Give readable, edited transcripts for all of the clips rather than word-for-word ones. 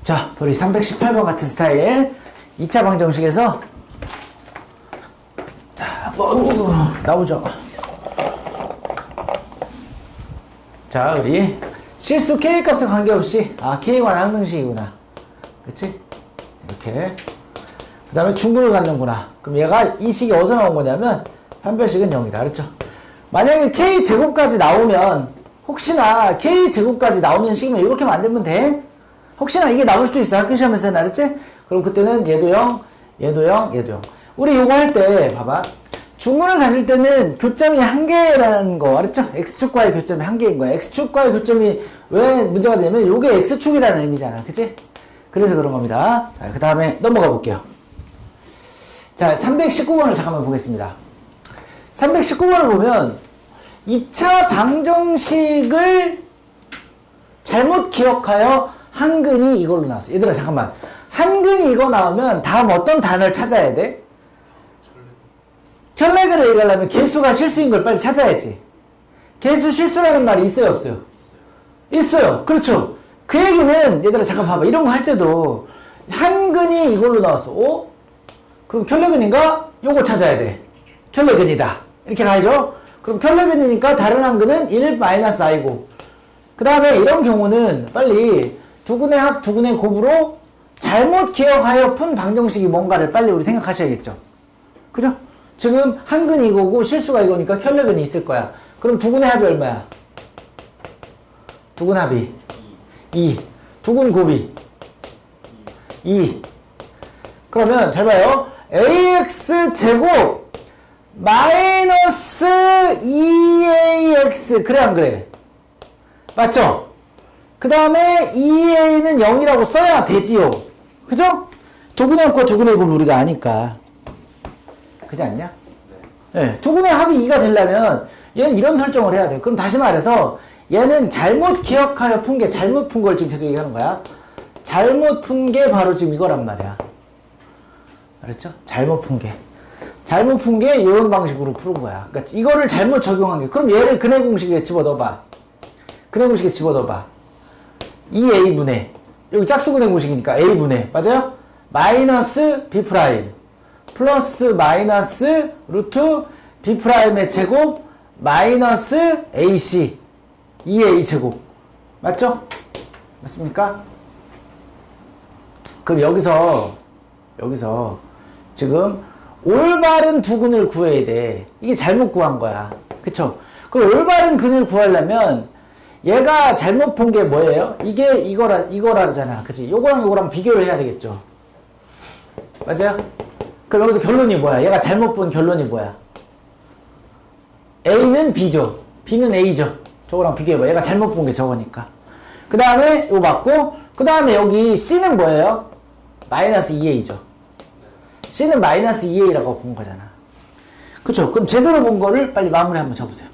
자, 우리 318번 같은 스타일 2차 방정식에서 자, 나오죠. 자, 우리 실수 K 값에 관계없이 K에 관한 항등식이구나. 그치? 이렇게 그 다음에 중근을 갖는구나. 그럼 얘가 이 식이 어디서 나온 거냐면 판별식은 0이다. 그렇죠? 만약에 K제곱까지 나오면 혹시나 K제곱까지 나오는 식이면 이렇게 만들면 돼. 혹시나 이게 나올 수도 있어. 학교 시험에서는. 알았지? 그럼 그때는 얘도 0, 얘도 0, 얘도 0. 우리 요거 할 때 봐봐. 중근을 가질 때는 교점이 한 개라는 거 알았죠? X축과의 교점이 한 개인 거야. X축과의 교점이 왜 문제가 되냐면 요게 X축이라는 의미잖아. 그치? 그래서 그런 겁니다. 자, 그 다음에 넘어가 볼게요. 자, 319번을 잠깐만 보겠습니다. 319번을 보면 2차 방정식을 잘못 기억하여 한근이 이걸로 나왔어. 얘들아 잠깐만. 한근이 이거 나오면 다음 어떤 단어를 찾아야 돼? 혈렉을 얘기하려면 개수가 실수인 걸 빨리 찾아야지. 개수 실수라는 말이 있어요 없어요? 있어요. 그렇죠. 그 얘기는 얘들아 잠깐 봐봐. 이런 거 할 때도 한근이 이걸로 나왔어. 오? 그럼 혈렉근인가? 요거 찾아야 돼. 혈렉근이다. 이렇게 가야죠. 그럼 혈렉근이니까 다른 한근은 1-i고 그 다음에 이런 경우는 빨리 두근의 합, 두근의 곱으로 잘못 기억하여 푼 방정식이 뭔가를 빨리 우리 생각하셔야겠죠. 그죠? 지금 한근이 이거고 실수가 이거니까 혈렉근이 있을 거야. 그럼 두근의 합이 얼마야? 두근 합이 2. 두근 곱이 2. 그러면 잘 봐요. ax 제곱 마이너스 2ax 그래 안 그래? 맞죠? 그 다음에 2a는 0이라고 써야 되지요. 그죠? 두근의 합과 두근의 곱을 우리가 아니까. 그지 않냐? 네. 두근의 합이 2가 되려면 얘는 이런 설정을 해야 돼. 그럼 다시 말해서 얘는 잘못 기억하여 푼 게 잘못 푼 걸 지금 계속 얘기하는 거야. 잘못 푼 게 바로 지금 이거란 말이야. 알았죠? 잘못 푼 게. 잘못 푼 게 이런 방식으로 푸는 거야. 그러니까 이거를 잘못 적용한 게. 그럼 얘를 근해 공식에 집어넣어봐. 근해 공식에 집어넣어봐. 2a분의 여기 짝수 근해 공식이니까 a분의 맞아요? 마이너스 b 프라임 플러스 마이너스 루트 b 프라임의 제곱 마이너스 ac 2a 제곱 맞죠? 맞습니까? 그럼 여기서 지금 올바른 두근을 구해야 돼. 이게 잘못 구한 거야. 그쵸? 그럼 올바른 근을 구하려면 얘가 잘못 본 게 뭐예요? 이게 이거라잖아. 그치? 요거랑 비교를 해야 되겠죠. 맞아요? 그럼 여기서 결론이 뭐야? 얘가 잘못 본 결론이 뭐야? A는 B죠. B는 A죠. 저거랑 비교해봐. 얘가 잘못 본 게 저거니까. 그 다음에 이거 맞고, 그 다음에 여기 C는 뭐예요? 마이너스 2A죠. C는 마이너스 2A라고 본 거잖아. 그쵸? 그럼 제대로 본 거를 빨리 마무리 한번 쳐보세요.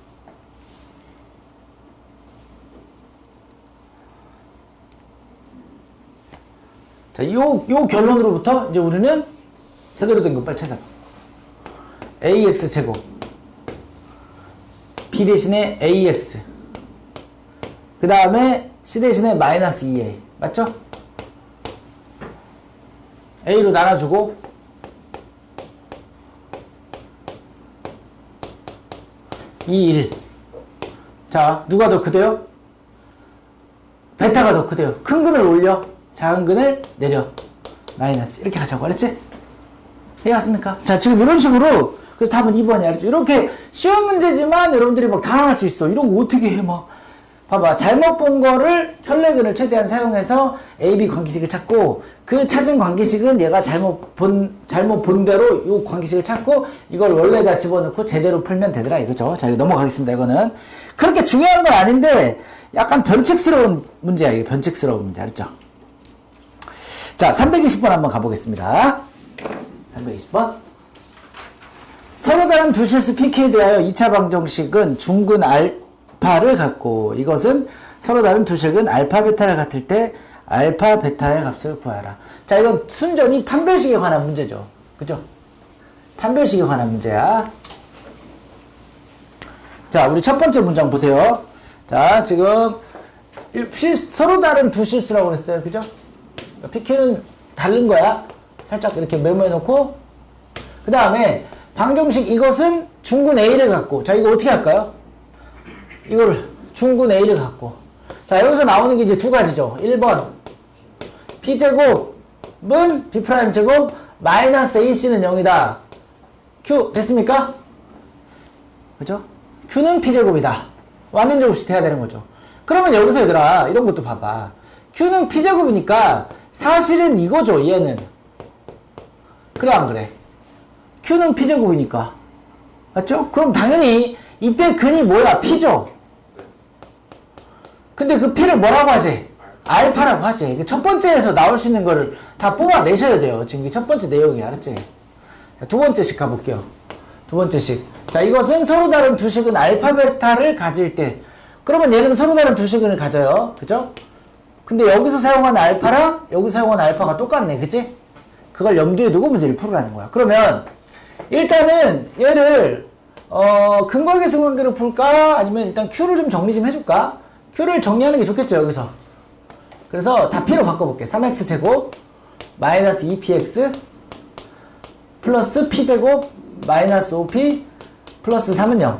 자, 요 결론으로부터 이제 우리는 제대로 된 거 빨리 찾아봐. ax 제곱 b 대신에 ax 그 다음에 c 대신에 마이너스 2a 맞죠? a로 나눠주고 이 1. 자, 누가 더 크대요? 베타가 더 크대요. 큰 근을 올려, 작은 근을 내려. 마이너스. 이렇게 하자고. 알았지? 이해갔습니까? 자, 지금 이런 식으로, 그래서 답은 2번이야. 알았죠? 이렇게 쉬운 문제지만 여러분들이 막 당황할 수 있어. 이런 거 어떻게 해, 막. 봐봐. 잘못 본 거를 혈렉근을 최대한 사용해서 AB 관계식을 찾고, 그 찾은 관계식은 얘가 잘못 본 대로 이 관계식을 찾고, 이걸 원래다 집어넣고 제대로 풀면 되더라. 이거죠. 자, 이거 넘어가겠습니다. 이거는. 그렇게 중요한 건 아닌데, 약간 변칙스러운 문제야. 이게 변칙스러운 문제. 알았죠? 자, 320번 한번 가보겠습니다. 320번. 서로 다른 두 실수 PK에 대하여 2차 방정식은 중근 알파를 갖고 이것은 서로 다른 두 식은 알파 베타를 같을 때 알파 베타의 값을 구하라. 자, 이건 순전히 판별식에 관한 문제죠. 그죠? 판별식에 관한 문제야. 자, 우리 첫 번째 문장 보세요. 자, 지금 서로 다른 두 실수라고 그랬어요. 그죠? PQ는 다른 거야. 살짝 이렇게 메모해 놓고, 그 다음에 방정식 이것은 중근 A를 갖고, 자, 이거 어떻게 할까요? 이걸 중근 A를 갖고. 자, 여기서 나오는 게 이제 두 가지죠. 1번. B제곱은 B'제곱 마이너스 AC는 0이다. Q, 됐습니까? 그죠? Q는 P제곱이다. 완전제곱씩 돼야 되는 거죠. 그러면 여기서 얘들아, 이런 것도 봐봐. Q는 P제곱이니까 사실은 이거죠, 얘는. 그래, 안 그래? Q는 P제곱이니까. 맞죠? 그럼 당연히 이때 근이 뭐야? P죠? 근데 그 P를 뭐라고 하지? 알파라고 하지. 첫 번째에서 나올 수 있는 거를 다 뽑아내셔야 돼요. 지금 이게 첫 번째 내용이야. 알았지? 자, 두 번째씩 가볼게요. 두 번째씩. 자, 이것은 서로 다른 두 식은 알파, 베타를 가질 때. 그러면 얘는 서로 다른 두 식을 가져요. 그죠? 근데 여기서 사용하는 알파랑 여기서 사용하는 알파가 똑같네. 그치? 그걸 염두에 두고 문제를 풀으라는 거야. 그러면 일단은 얘를 근거계수 관계로 풀까? 아니면 일단 Q를 좀 정리 좀 해줄까? Q를 정리하는 게 좋겠죠, 여기서. 그래서 다 P로 바꿔볼게. 3X제곱 마이너스 2PX 플러스 P제곱 마이너스 5P 플러스 3은 0.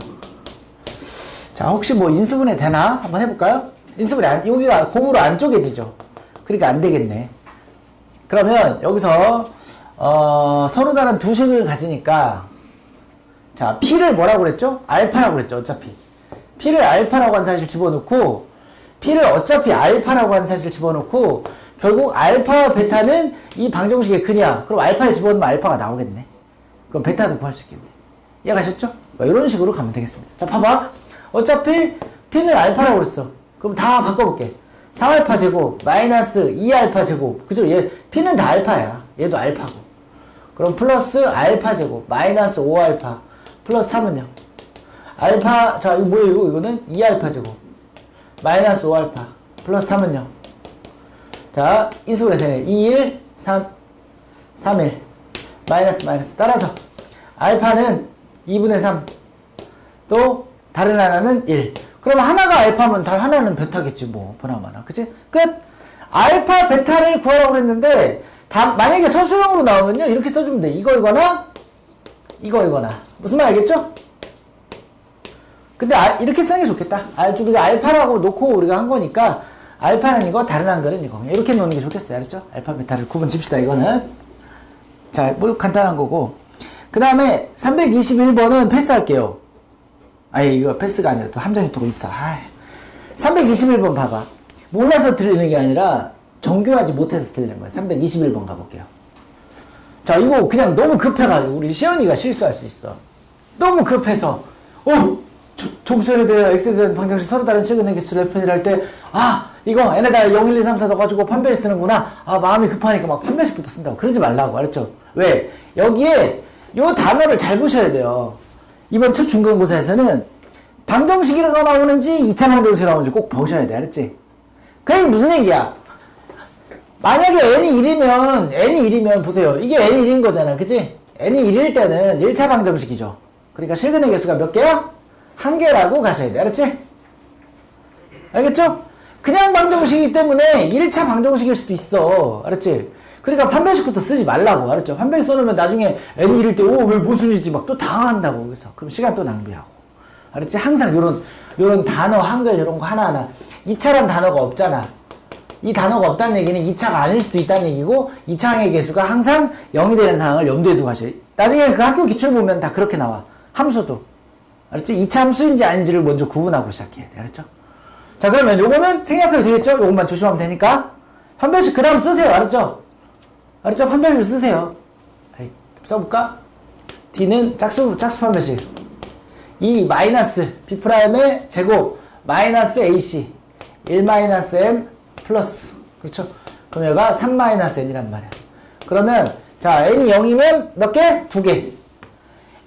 자, 혹시 뭐 인수분해 되나? 한번 해볼까요? 인수분해 여기가 공으로 안 쪼개지죠. 그러니까 안 되겠네. 그러면 여기서 서로 다른 두 식을 가지니까, 자, P를 뭐라고 그랬죠? 알파라고 그랬죠, 어차피. P를 알파라고 한 사실 집어넣고, P를 어차피 알파라고 한 사실 집어넣고, 결국 알파와 베타는 이 방정식의 근이야. 그럼 알파를 집어넣으면 알파가 나오겠네. 그럼 베타도 구할 수 있겠네. 이해가셨죠? 이런 식으로 가면 되겠습니다. 자, 봐봐. 어차피 P는 알파라고 그랬어. 그럼 다 바꿔볼게. 3알파 제곱 마이너스 2알파 제곱. 그죠? 얘 P는 다 알파야. 얘도 알파고. 그럼 플러스 알파 제곱 마이너스 5알파 플러스 3은 0. 알파, 자, 이거 뭐예요? 이거는 2알파 제곱 마이너스 5알파 플러스 3은 0. 자, 인수분해 되네. 2, 1, 3, 3, 1 마이너스 마이너스. 따라서 알파는 2분의 3, 또 다른 하나는 1. 그럼 하나가 알파면 다른 하나는 베타겠지, 뭐. 보나마나. 그치? 끝! 알파, 베타를 구하라고 그랬는데, 만약에 서술형으로 나오면요, 이렇게 써주면 돼. 이거이거나, 이거이거나. 무슨 말 알겠죠? 근데 이렇게 쓰는 게 좋겠다. 우리가 알파라고 놓고 우리가 한 거니까, 알파는 이거, 다른 한글은 이거. 이렇게 놓는 게 좋겠어요. 알았죠? 알파, 베타를 구분 칩시다, 이거는. 자, 뭐 간단한 거고. 그 다음에 321번은 패스할게요. 아니, 이거 패스가 아니라 또 함정이 또 있어. 321번 봐봐. 몰라서 들리는 게 아니라 정교하지 못해서 들리는 거야. 321번 가볼게요. 자, 이거 그냥 너무 급해가지고 우리 시연이가 실수할 수 있어. 너무 급해서 정수에 대한 x에 대한 방정식 서로 다른 최근의 개수를 fn이라 할 때, 이거 n에다가 0, 1, 2, 3, 4 넣어가지고 판별식 쓰는구나. 마음이 급하니까 막 판별식부터 쓴다고. 그러지 말라고. 알았죠? 왜? 여기에 요 단어를 잘 보셔야 돼요. 이번 첫 중간고사에서는 방정식이라고 나오는지 2차 방정식이 나오는지 꼭 보셔야 돼. 알았지? 그게 무슨 얘기야? 만약에 n이 1이면 보세요. 이게 n이 1인 거잖아. 그치? n이 1일 때는 1차 방정식이죠. 그러니까 실근의 개수가 몇 개야? 1개라고 가셔야 돼. 알았지? 알겠죠? 그냥 방정식이기 때문에 1차 방정식일 수도 있어. 알았지? 그러니까 판별식부터 쓰지 말라고. 알았죠? 판별식 써놓으면 나중에 n이 1일 때 왜 모순이지 막 또 당황한다고. 그래서 그럼 시간 또 낭비하고. 알았지? 항상 요런 단어 한글 이런 거 하나하나. 2차란 단어가 없잖아. 이 단어가 없다는 얘기는 2차가 아닐 수도 있다는 얘기고, 2차항의 개수가 항상 0이 되는 상황을 염두에 두고 가셔야 돼. 나중에 그 학교 기출 보면 다 그렇게 나와. 함수도. 알았지? 2차 함수인지 아닌지를 먼저 구분하고 시작해야 돼. 알았죠? 자, 그러면 요거는 생략해도 되겠죠? 요것만 조심하면 되니까. 판별식 그 다음 쓰세요. 알았죠? 알았죠? 판별식 쓰세요. 써볼까? D는 짝수 판별식. 이 마이너스 B'의 제곱 마이너스 AC 1 마이너스 N 플러스. 그렇죠? 그럼 얘가 3 마이너스 N이란 말이야. 그러면 자, N이 0이면 몇 개? 2개.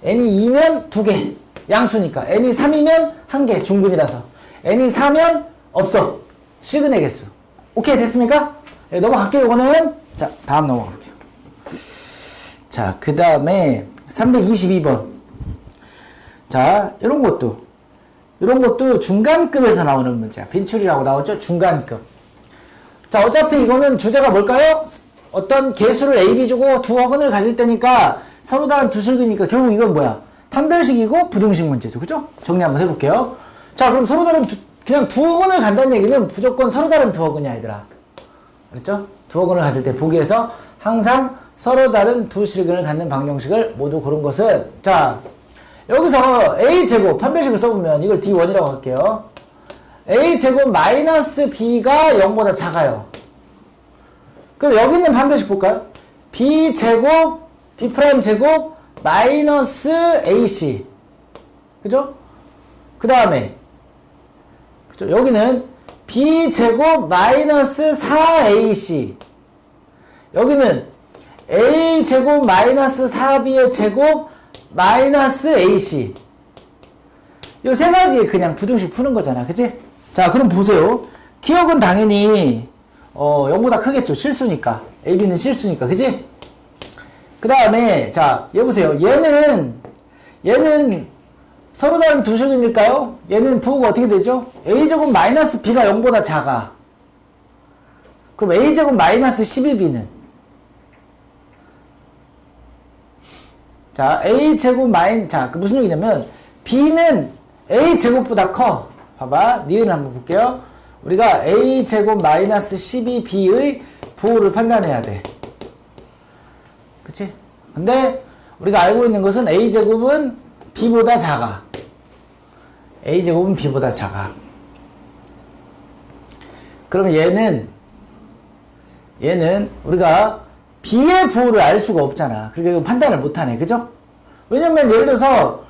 N이 2면 2개. 양수니까. N이 3이면 1개. 중근이라서. N이 4면 없어. 시그널 개수. 오케이, 됐습니까? 네, 넘어갈게요. 이거는. 자, 다음 넘어갈게요. 자, 그 다음에 322번. 자, 이런 것도 중간급에서 나오는 문제야. 빈출이라고 나오죠? 중간급. 자, 어차피 이거는 주제가 뭘까요? 어떤 개수를 A, B 주고 두 어근을 가질 때니까 서로 다른 두 실근이니까 결국 이건 뭐야? 판별식이고 부등식 문제죠. 그죠? 정리 한번 해볼게요. 자, 그럼 서로 다른 그냥 두 어근을 간다는 얘기는 무조건 서로 다른 두 어근이야, 얘들아. 그랬죠? 두 어근을 가질 때 보기에서 항상 서로 다른 두 실근을 갖는 방정식을 모두 고른 것은, 자, 여기서 A제곱 판별식을 써보면 이걸 D1이라고 할게요. A제곱 마이너스 B가 0보다 작아요. 그럼 여기 있는 판별식 볼까요? B제곱, B'제곱, 마이너스 AC. 그죠? 그 다음에, 그죠? 여기는 B제곱, 마이너스 4AC. 여기는 A제곱, 마이너스 4B의 제곱, 마이너스 AC. 이 세 가지 그냥 부등식 푸는 거잖아. 그치? 자, 그럼 보세요. 기억은 당연히 0보다 크겠죠. 실수니까. AB는 실수니까. 그치? 그 다음에 자, 얘 보세요. 얘는 서로 다른 두 실근일까요? 얘는 부호가 어떻게 되죠? A제곱 마이너스 B가 0보다 작아. 그럼 A제곱 마이너스 12B는? 자, A제곱 자, 그 무슨 얘기냐면 B는 A제곱보다 커. 봐봐. 니은을 한번 볼게요. 우리가 A제곱 마이너스 12B의 부호를 판단해야 돼. 그치? 근데 우리가 알고 있는 것은 A제곱은 B보다 작아. A제곱은 B보다 작아. 그럼 얘는 우리가 B의 부호를 알 수가 없잖아. 그러니까 이건 판단을 못하네. 그죠? 왜냐면 예를 들어서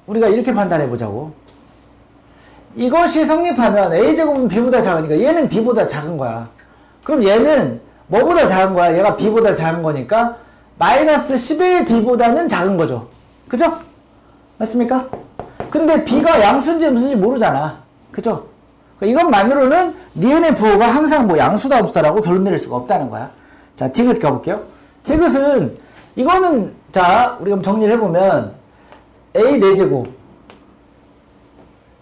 우리가 이렇게 판단해 보자고. 이것이 성립하면 A제곱은 B보다 작으니까 얘는 B보다 작은 거야. 그럼 얘는 뭐보다 작은 거야? 얘가 B보다 작은 거니까 마이너스 11B보다는 작은 거죠. 그죠? 맞습니까? 근데 B가 양수인지 음수인지 모르잖아. 그죠? 이것만으로는 니은의 부호가 항상 뭐 양수다 음수다라고 결론 내릴 수가 없다는 거야. 자, 디귿 가볼게요. 디귿은 이거는 자, 우리가 정리를 해보면 A 4제곱.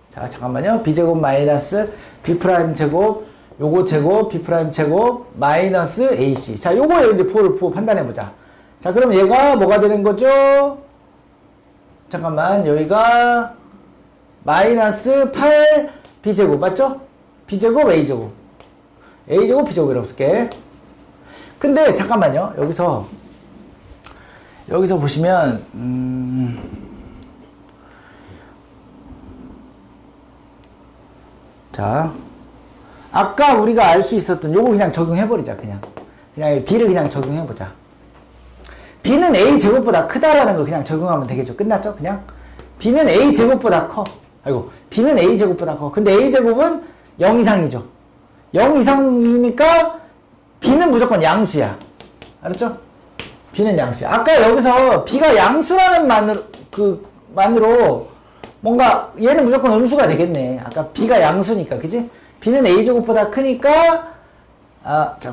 자, 잠깐만요. B제곱 마이너스 B'제곱, 요거 제곱, B'제곱, 마이너스 AC. 자, 요거에 이제 부호 판단해보자. 자, 그럼 얘가 뭐가 되는 거죠? 잠깐만, 여기가 마이너스 8 B제곱, 맞죠? B제곱, A제곱. A제곱, B제곱이라고 쓸게. 근데, 잠깐만요. 여기서 보시면, 자, 아까 우리가 알 수 있었던 요거 그냥 적용해버리자. 그냥 B를 그냥 적용해보자. B는 A제곱보다 크다라는 걸 그냥 적용하면 되겠죠. 끝났죠? 그냥 B는 A제곱보다 커. B는 A제곱보다 커. 근데 A제곱은 0 이상이죠. 0 이상이니까 B는 무조건 양수야. 알았죠? B는 양수야. 아까 여기서 B가 양수라는 만으로 뭔가 얘는 무조건 음수가 되겠네. 아까 B가 양수니까. 그지? B는 A제곱보다 크니까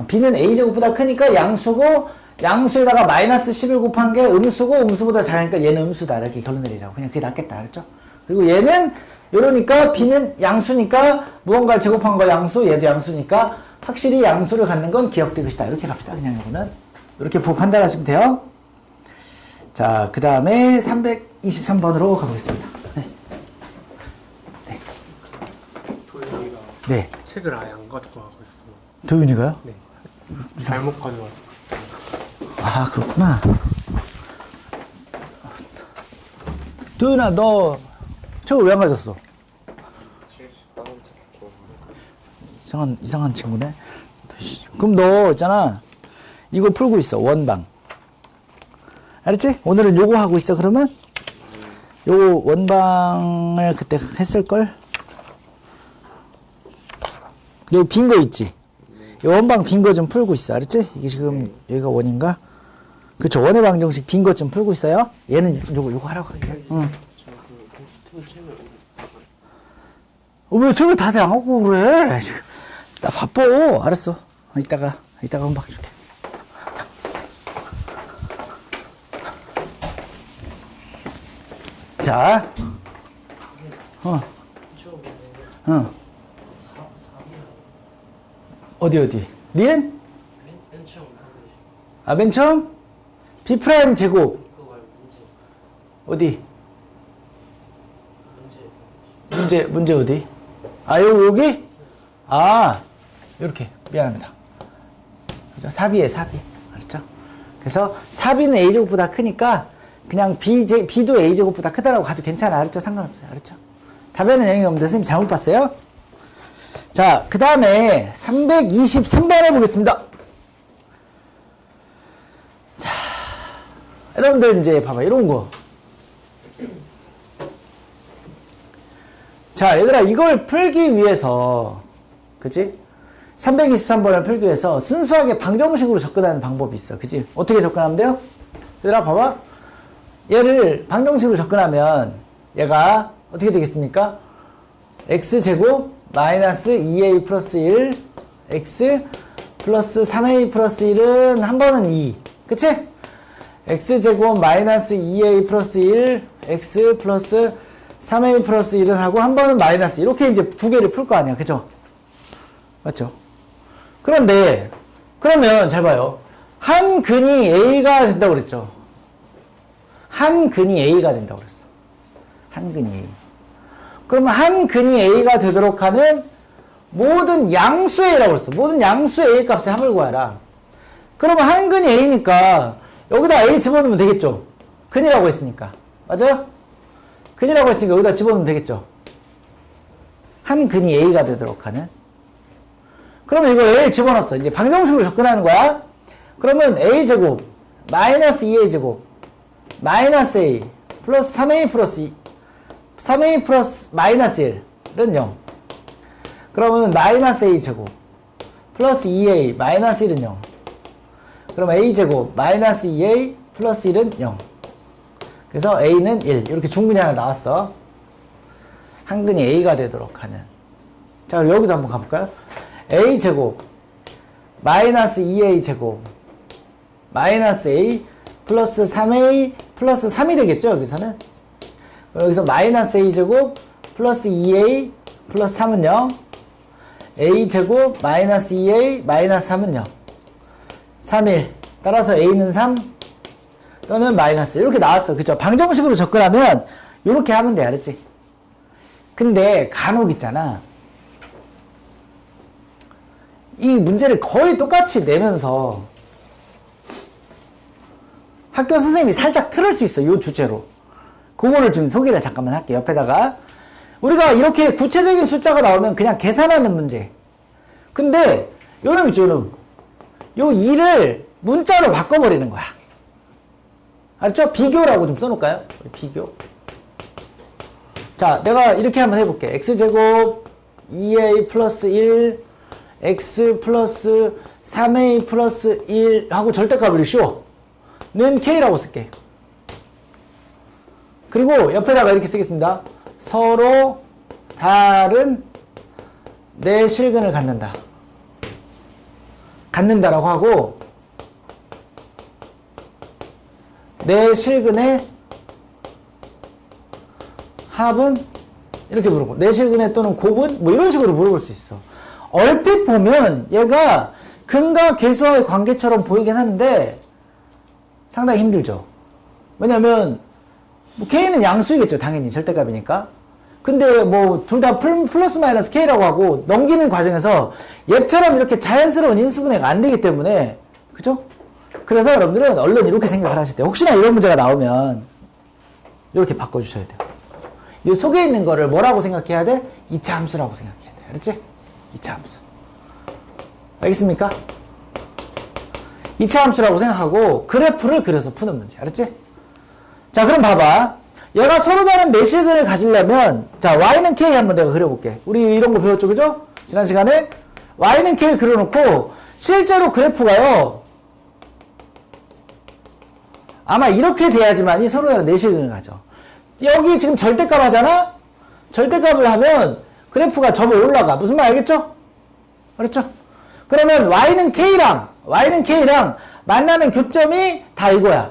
B는 A제곱보다 크니까 양수고 양수에다가 마이너스 11 곱한 게 음수고 음수보다 작으니까 얘는 음수다. 이렇게 결론 내리자고. 그냥 그게 낫겠다. 알았죠? 그리고 얘는 이러니까 B는 양수니까 무언가를 제곱한 거 양수, 얘도 양수니까 확실히 양수를 갖는 건 기억되것이다. 이렇게 갑시다. 그냥 이거는 이렇게 부호 판단하시면 돼요. 자, 그 다음에 323번으로 가보겠습니다. 도윤이가 네. 책을 아예 안 가지고 와가지고. 도윤이가요? 네. 잘못 가져왔어요. 아, 그렇구나. 도윤아, 너 책을 왜 안 가졌어? 이상한 친구네. 그럼 너 있잖아, 이거 풀고 있어. 원방. 알았지? 오늘은 요거 하고 있어. 그러면 요 원방을 그때 했을걸? 여기 빈 거 있지? 이 원방 빈 거 좀 풀고 있어. 알았지? 이게 지금 여기가 원인가? 그쵸. 원의 방정식 빈 거 좀 풀고 있어요. 얘는 요거 하라고 하길래. 응. 왜 저걸 다들 안 하고 그래? 나 바빠. 알았어. 이따가 원방 줄게. 자. 어디? 니은? 맨 처음 하고 아, 맨 처음? B 프라임 제곱. 그거 말고 문제 어디? 문제 문제 어디? 아, 여기? 아, 요렇게. 미안합니다. 그죠? 사비에 사비. 알았죠? 그래서 사비는 A제곱보다 크니까 그냥 B도 A제곱보다 크다라고 가도 괜찮아. 알았죠? 상관없어요. 알았죠? 답에는 영향이 없는데 선생님 잘못 봤어요? 자, 그 다음에 323번 해보겠습니다. 자, 여러분들 이제 봐봐. 이런 거. 자, 얘들아, 이걸 풀기 위해서, 그치? 323번을 풀기 위해서 순수하게 방정식으로 접근하는 방법이 있어. 그치? 어떻게 접근하면 돼요? 얘들아, 봐봐. 얘를 방정식으로 접근하면 얘가 어떻게 되겠습니까? x제곱 마이너스 2a 플러스 1 x 플러스 3a 플러스 1은 한 번은 2. 그치? x제곱 마이너스 2a 플러스 1 x 플러스 3a 플러스 1은 하고 한 번은 마이너스. 이렇게 이제 두 개를 풀 거 아니야. 그죠? 맞죠? 그런데 그러면 잘 봐요. 한 근이 a가 된다고 그랬죠. 한 근이 a가 된다고 그랬어. 한 근이 a. 그러면 한 근이 a가 되도록 하는 모든 양수 a라고 그랬어. 모든 양수 a 값의 합을 구하라. 그러면 한 근이 a니까 여기다 a 집어넣으면 되겠죠. 근이라고 했으니까. 맞아요? 근이라고 했으니까 여기다 집어넣으면 되겠죠. 한 근이 a가 되도록 하는. 그러면 이거 a를 집어넣었어. 이제 방정식으로 접근하는 거야. 그러면 a제곱 마이너스 2a제곱 마이너스 a 플러스 3a 플러스 2 3a 플러스 마이너스 1은 0. 그러면 마이너스 a제곱 플러스 2a 마이너스 1은 0. 그럼 a제곱 마이너스 2a 플러스 1은 0. 그래서 a는 1. 이렇게 중근이 하나 나왔어. 한 근이 a가 되도록 하는. 자, 그럼 여기도 한번 가볼까요? a제곱 마이너스 2a제곱 마이너스 a 플러스 3a 플러스 3이 되겠죠, 여기서는. 여기서 마이너스 a제곱 플러스 2a 플러스 3은 0. a제곱 마이너스 2a 마이너스 3은 0. 3일. 따라서 a는 3 또는 마이너스. 이렇게 나왔어. 그쵸? 방정식으로 접근하면 이렇게 하면 돼. 알았지? 근데 간혹 있잖아. 이 문제를 거의 똑같이 내면서 학교 선생님이 살짝 틀을 수 있어. 이 주제로. 그거를 좀 소개를 잠깐만 할게요. 옆에다가. 우리가 이렇게 구체적인 숫자가 나오면 그냥 계산하는 문제. 근데 요놈 있죠, 요놈. 요 2를 문자로 바꿔버리는 거야. 알았죠? 비교라고 좀 써놓을까요? 비교. 자, 내가 이렇게 한번 해볼게. x제곱 2a 플러스 1 x 플러스 3a 플러스 1 하고 절대값을 씌워. 는 k라고 쓸게. 그리고 옆에다가 이렇게 쓰겠습니다. 서로 다른 내실근을 갖는다. 갖는다라고 하고 내실근의 합은 이렇게 물어보. 내실근의 또는 곱은 뭐 이런 식으로 물어볼 수 있어. 얼핏 보면 얘가 근과 계수와의 관계처럼 보이긴 하는데 상당히 힘들죠. 왜냐면 뭐 k는 양수이겠죠. 당연히 절대값이니까. 근데 뭐 둘 다 플러스 마이너스 k라고 하고 넘기는 과정에서 얘처럼 이렇게 자연스러운 인수분해가 안 되기 때문에 그죠? 그래서 여러분들은 얼른 이렇게 생각을 하실 때 혹시나 이런 문제가 나오면 이렇게 바꿔주셔야 돼요. 이 속에 있는 거를 뭐라고 생각해야 돼? 2차 함수라고 생각해야 돼. 알았지? 2차 함수. 알겠습니까? 2차 함수라고 생각하고 그래프를 그려서 푸는 문제. 알았지? 자, 그럼 봐봐. 얘가 서로 다른 내실근을 가지려면 자, y는 k 한번 내가 그려볼게. 우리 이런 거 배웠죠, 그죠? 지난 시간에 y는 k 그려놓고 실제로 그래프가요 아마 이렇게 돼야지만이 서로 다른 내실근을 가죠. 여기 지금 절대값 하잖아? 절대값을 하면 그래프가 점을 올라가. 무슨 말 알겠죠? 그렇죠? 그러면 y는 k랑 만나는 교점이 다 이거야.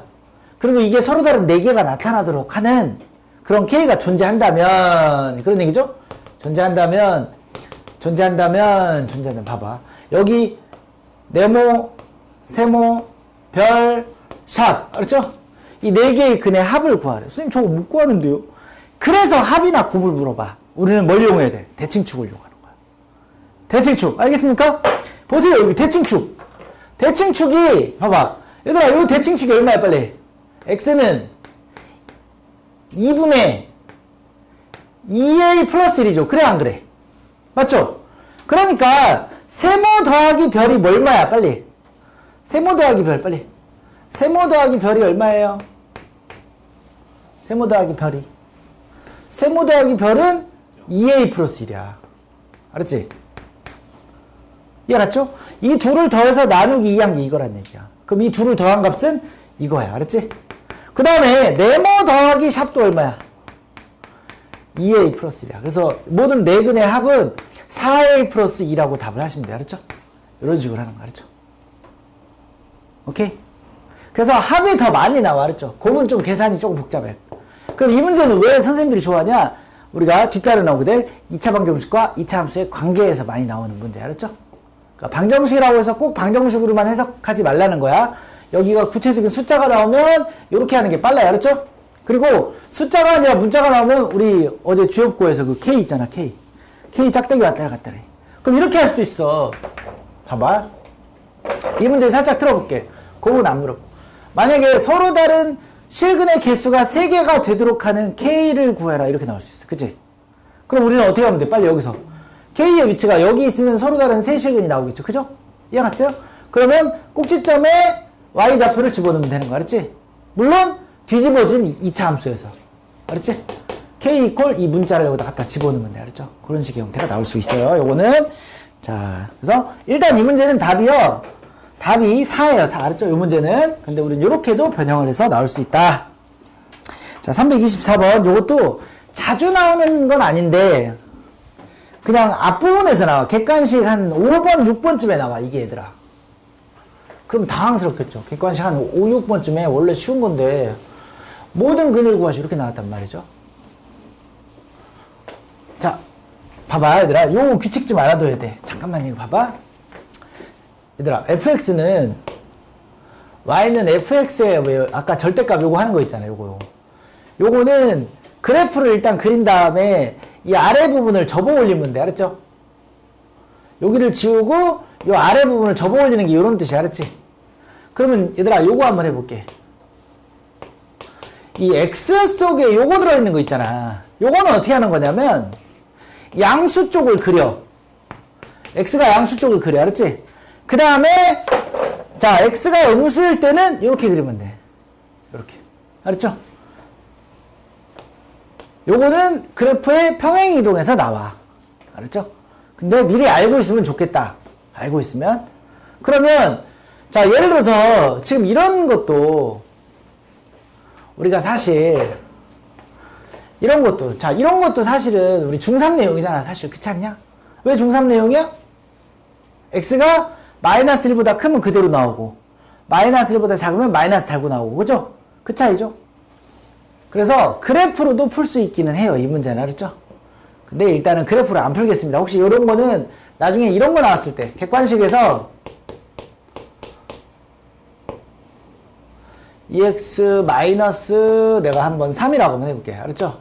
그리고 이게 서로 다른 4개가 나타나도록 하는 그런 k가 존재한다면 그런 얘기죠? 존재한다면 봐봐. 여기 네모, 세모, 별, 샵. 알았죠? 이 네 개의 근의 합을 구하래. 선생님 저거 못 구하는데요? 그래서 합이나 곱을 물어봐. 우리는 뭘 이용해야 돼? 대칭축을 이용하는 거야. 대칭축. 알겠습니까? 보세요. 여기 대칭축. 대칭축이 봐봐. 얘들아 이 대칭축이 얼마야 빨리? x는 2분의 2a 플러스 1이죠. 그래 안 그래? 맞죠? 그러니까 세모 더하기 별이 뭐 얼마야 빨리? 세모 더하기 별 빨리. 세모 더하기 별이 얼마예요? 세모 더하기 별이. 세모 더하기 별은 2a 플러스 1이야. 알았지? 이해 갔죠? 이 둘을 더해서 나누기 2한 게 이거란 얘기야. 그럼 이 둘을 더한 값은 이거야. 알았지? 그 다음에 네모 더하기 샵도 얼마야? 2a 플러스 1이야. 그래서 모든 네 근의 합은 4a 플러스 2라고 답을 하시면 돼요. 알았죠? 이런 식으로 하는 거 알았죠? 오케이? 그래서 합이 더 많이 나와. 알았죠? 곱은 좀 계산이 조금 복잡해. 그럼 이 문제는 왜 선생님들이 좋아하냐? 우리가 뒤따라 나오게 될 2차 방정식과 2차 함수의 관계에서 많이 나오는 문제. 알았죠? 그러니까 방정식이라고 해서 꼭 방정식으로만 해석하지 말라는 거야. 여기가 구체적인 숫자가 나오면 이렇게 하는 게 빨라요. 알았죠? 그리고 숫자가 아니라 문자가 나오면 우리 어제 주엽고에서 그 K 있잖아. K 짝대기 왔다리 갔다리. 그럼 이렇게 할 수도 있어. 봐봐. 이 문제를 살짝 들어볼게. 그건 안 물어보고. 만약에 서로 다른 실근의 개수가 3개가 되도록 하는 K를 구해라. 이렇게 나올 수 있어. 그치? 그럼 우리는 어떻게 하면 돼? 빨리 여기서. K의 위치가 여기 있으면 서로 다른 세 실근이 나오겠죠. 그죠? 이해갔어요? 그러면 꼭지점에 Y좌표를 집어넣으면 되는 거 알았지? 물론 뒤집어진 2차 함수에서. 알았지? K 이퀄 이 문자를 여기다 갖다 집어넣으면 돼. 알았죠? 그런 식의 형태가 나올 수 있어요. 요거는. 자, 그래서 일단 이 문제는 답이요. 답이 4예요. 4. 알았죠? 이 문제는. 근데 우리는 이렇게도 변형을 해서 나올 수 있다. 자, 324번. 요것도 자주 나오는 건 아닌데 그냥 앞부분에서 나와. 객관식 한 5번, 6번쯤에 나와. 이게 얘들아. 그럼 당황스럽겠죠. 객관식 한 5, 6번쯤에 원래 쉬운 건데 모든 근을 구하시 이렇게 나왔단 말이죠. 자, 봐봐 얘들아. 요 규칙 좀 알아둬야 돼. 잠깐만 이거 봐봐. 얘들아, fx는 y는 fx에 왜 아까 절대값 요거 하는 거 있잖아요. 요거는 그래프를 일단 그린 다음에 이 아래 부분을 접어 올리면 돼. 알았죠? 여기를 지우고 요 아래 부분을 접어 올리는 게 요런 뜻이야. 알았지? 그러면 얘들아 요거 한번 해볼게. 이 x 속에 요거 들어있는 거 있잖아. 요거는 어떻게 하는 거냐면 양수 쪽을 그려. x가 양수 쪽을 그려. 알았지? 그 다음에 자 x가 음수일 때는 이렇게 그리면 돼. 이렇게. 알았죠? 요거는 그래프의 평행 이동에서 나와. 알았죠? 근데 미리 알고 있으면 좋겠다. 알고 있으면. 그러면 자 예를 들어서 지금 이런 것도 우리가 사실 이런 것도 자 이런 것도 사실은 우리 중3 내용이잖아. 사실 그렇지 않냐? 왜 중3 내용이야? x가 마이너스 1보다 크면 그대로 나오고 마이너스 1보다 작으면 마이너스 달고 나오고 그죠? 그 차이죠? 그래서 그래프로도 풀 수 있기는 해요. 이 문제는. 알았죠? 근데 일단은 그래프로 안 풀겠습니다. 혹시 이런 거는 나중에 이런 거 나왔을 때 객관식에서 EX 마이너스 내가 한번 3이라고 한번 해볼게. 알았죠?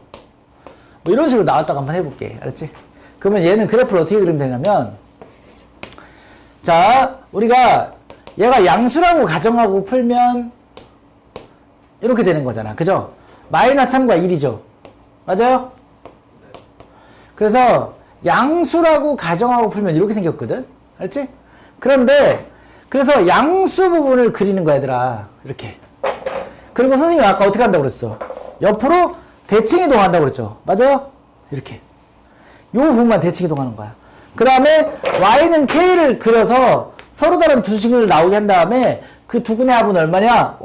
뭐 이런 식으로 나왔다고 한번 해볼게. 알았지? 그러면 얘는 그래프를 어떻게 그리면 되냐면 자 우리가 얘가 양수라고 가정하고 풀면 이렇게 되는 거잖아. 그죠? 마이너스 3과 1이죠. 맞아요? 그래서 양수라고 가정하고 풀면 이렇게 생겼거든. 알았지? 그런데 그래서 양수 부분을 그리는 거야 얘들아. 이렇게. 그리고 선생님이 아까 어떻게 한다고 그랬어? 옆으로 대칭 이동한다고 그랬죠. 맞아요? 이렇게. 요 부분만 대칭 이동하는 거야. 그 다음에 y는 k를 그려서 서로 다른 두 식을 나오게 한 다음에 그 두 근의 합은 얼마냐?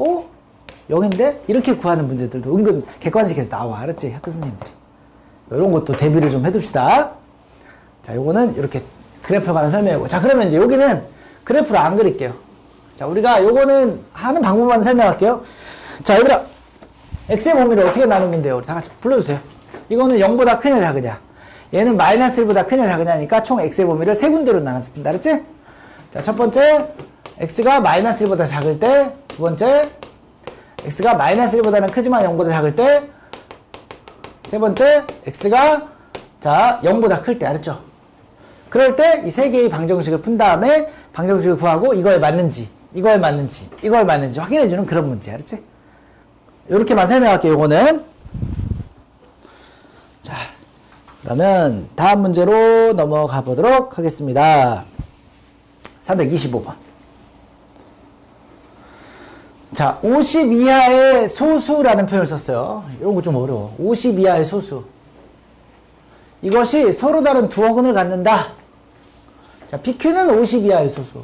0인데? 이렇게 구하는 문제들도 은근 객관식에서 나와. 알았지? 학교 선생님들이. 이런 것도 대비를 좀 해둡시다. 자, 요거는 이렇게 그래프에 관한 설명이고. 자, 그러면 이제 여기는 그래프를 안 그릴게요. 자, 우리가 요거는 하는 방법만 설명할게요. 자, 얘들아. x의 범위를 어떻게 나누면 돼요? 우리 다 같이 불러주세요. 이거는 0보다 크냐, 작으냐? 얘는 마이너스 1보다 크냐, 작으냐니까 총 x의 범위를 세 군데로 나눠줍니다. 알았지? 자, 첫 번째, x가 마이너스 1보다 작을 때, 두 번째, x가 마이너스 1보다는 크지만 0보다 작을 때, 세 번째, x가 자 0보다 클 때, 알았죠? 그럴 때 이 세 개의 방정식을 푼 다음에 방정식을 구하고 이거에 맞는지 확인해주는 그런 문제, 알았지? 이렇게만 설명할게요. 요거는 자, 그러면 다음 문제로 넘어가 보도록 하겠습니다. 325번. 자, 50 이하의 소수라는 표현을 썼어요. 이런 거 좀 어려워. 50 이하의 소수. 이것이 서로 다른 두 어근을 갖는다. 자, PQ는 50 이하의 소수.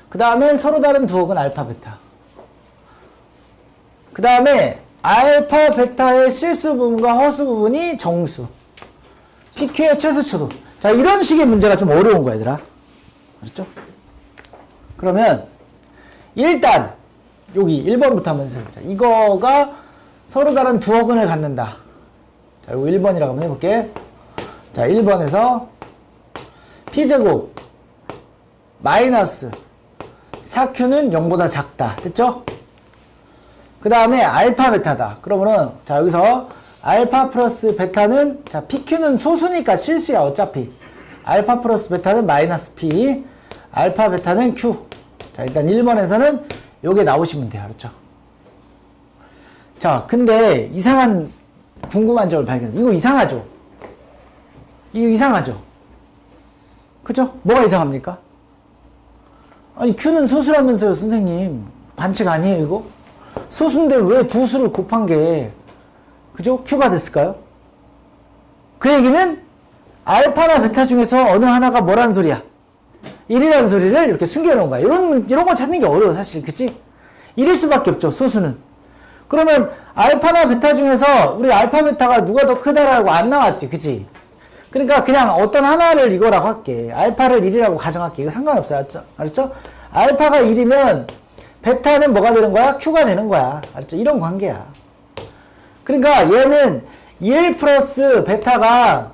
그 다음에 서로 다른 두 어근 알파, 베타. 그 다음에 알파, 베타의 실수 부분과 허수 부분이 정수. PQ의 최소초도. 자, 이런 식의 문제가 좀 어려운 거야, 얘들아. 알았죠? 그러면 일단 여기 1번부터 한번 해보자. 이거가 서로 다른 두 어근을 갖는다. 자, 이거 1번이라고 한번 해볼게. 자, 1번에서 P제곱 마이너스 4Q는 0보다 작다. 됐죠? 그 다음에 알파, 베타다. 그러면은, 자, 여기서 알파 플러스 베타는, 자, PQ는 소수니까 실수야, 어차피. 알파 플러스 베타는 마이너스 P, 알파, 베타는 Q. 자, 일단 1번에서는 요게 나오시면 돼요. 알았죠? 자, 근데 이상한 궁금한 점을 발견해. 이거 이상하죠? 이거 이상하죠? 그죠? 뭐가 이상합니까? 아니, Q는 소수라면서요, 선생님. 반칙 아니에요, 이거? 소수인데 왜 두 수를 곱한 게, 그죠? Q가 됐을까요? 그 얘기는 알파나 베타 중에서 어느 하나가 뭐라는 소리야? 1이라는 소리를 이렇게 숨겨놓은 거야. 이런 거 찾는 게 어려워, 사실. 그치? 1일 수밖에 없죠, 소수는. 그러면 알파나 베타 중에서 우리 알파, 베타가 누가 더 크다라고 안 나왔지, 그치? 그러니까 그냥 어떤 하나를 이거라고 할게. 알파를 1이라고 가정할게. 이거 상관없어요. 알았죠? 알았죠? 알파가 1이면 베타는 뭐가 되는 거야? Q가 되는 거야. 알았죠? 이런 관계야. 그러니까 얘는 1 플러스 베타가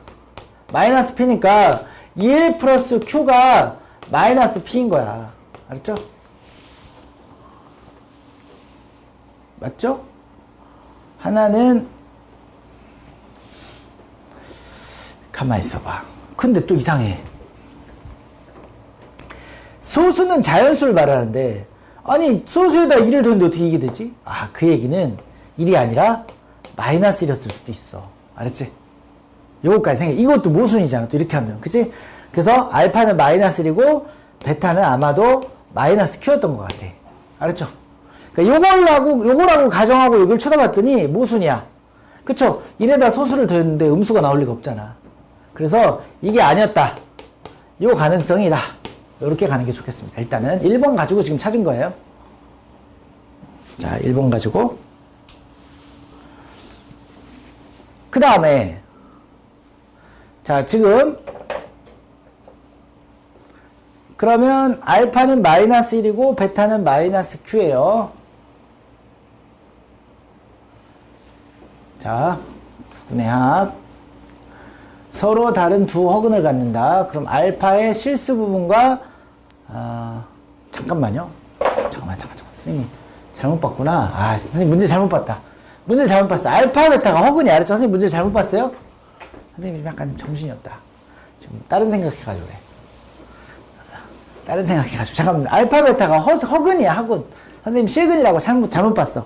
마이너스 P니까 1 플러스 Q가 마이너스 P인 거야. 알았죠? 맞죠? 하나는 가만히 있어봐. 근데 또 이상해. 소수는 자연수를 말하는데 아니 소수에다 1을 더했는데 어떻게 이게 되지? 아, 그 얘기는 1이 아니라 마이너스 1이었을 수도 있어. 알았지? 요거까지 생각해. 이것도 모순이잖아. 또 이렇게 하면. 그치? 그래서 알파는 마이너스 1이고 베타는 아마도 마이너스 Q였던 것 같아. 알았죠? 그러니까 요거라고 가정하고 여기를 쳐다봤더니 모순이야. 그쵸? 1에다 소수를 더했는데 음수가 나올 리가 없잖아. 그래서 이게 아니었다. 요 가능성이다. 요렇게 가는 게 좋겠습니다. 일단은 1번 가지고 지금 찾은 거예요. 자, 1번 가지고. 그 다음에 자, 지금 그러면 알파는 마이너스 1이고 베타는 마이너스 Q예요. 자, 두 분의 합. 서로 다른 두 허근을 갖는다. 그럼 알파의 실수 부분과 잠깐만요. 잠깐만. 선생님 잘못 봤구나. 아, 선생님 문제 잘못 봤다. 문제 잘못 봤어. 알파 베타가 허근이 알았죠? 선생님 문제 잘못 봤어요? 선생님 좀 약간 정신이 없다. 지금 다른 생각해가지고 그래. 다른 생각해가지고. 잠깐만. 알파 베타가 허근이야, 허근. 선생님 실근이라고 잘못 봤어.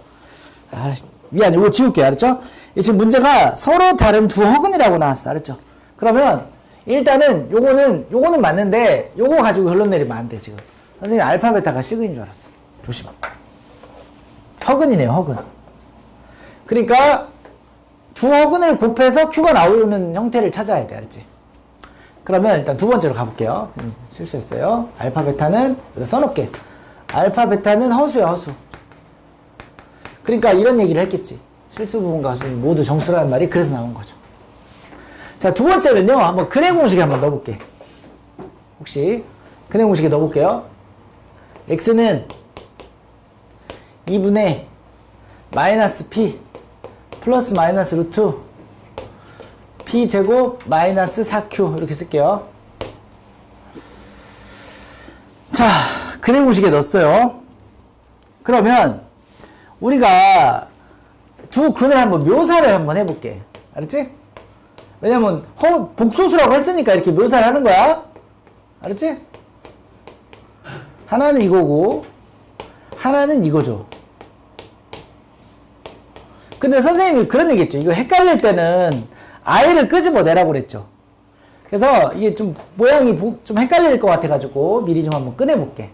아, 미안. 이거 지울게요. 알았죠? 지금 문제가 서로 다른 두 허근이라고 나왔어. 알았죠? 그러면 일단은 요거는 맞는데 요거 가지고 결론 내리면 안 돼. 지금 선생님 알파 베타가 시그인 줄 알았어. 조심. 허근이네요. 허근. 그러니까 두 허근을 곱해서 Q가 나오는 형태를 찾아야 돼. 알았지? 그러면 일단 두 번째로 가볼게요. 실수했어요. 알파 베타는 여기다 써놓을게. 알파 베타는 허수야, 허수. 그러니까 이런 얘기를 했겠지. 실수 부분과 허수 모두 정수라는 말이 그래서 나온 거죠. 자, 두 번째는요, 한번 근해 공식에 한번 넣어볼게. 혹시, 근해 공식에 넣어볼게요. x는 2분의 마이너스 p 플러스 마이너스 루트 p 제곱 마이너스 4q 이렇게 쓸게요. 자, 그래공식에 넣었어요. 그러면 우리가 두 근을 한번 묘사를 한번 해볼게. 알았지? 왜냐면 복소수라고 했으니까 이렇게 묘사를 하는 거야. 알았지? 하나는 이거고 하나는 이거죠. 근데 선생님이 그런 얘기 했죠. 이거 헷갈릴 때는 아이를 끄집어내라고 그랬죠. 그래서 이게 좀 모양이 좀 헷갈릴 것 같아가지고 미리 좀 한번 꺼내볼게.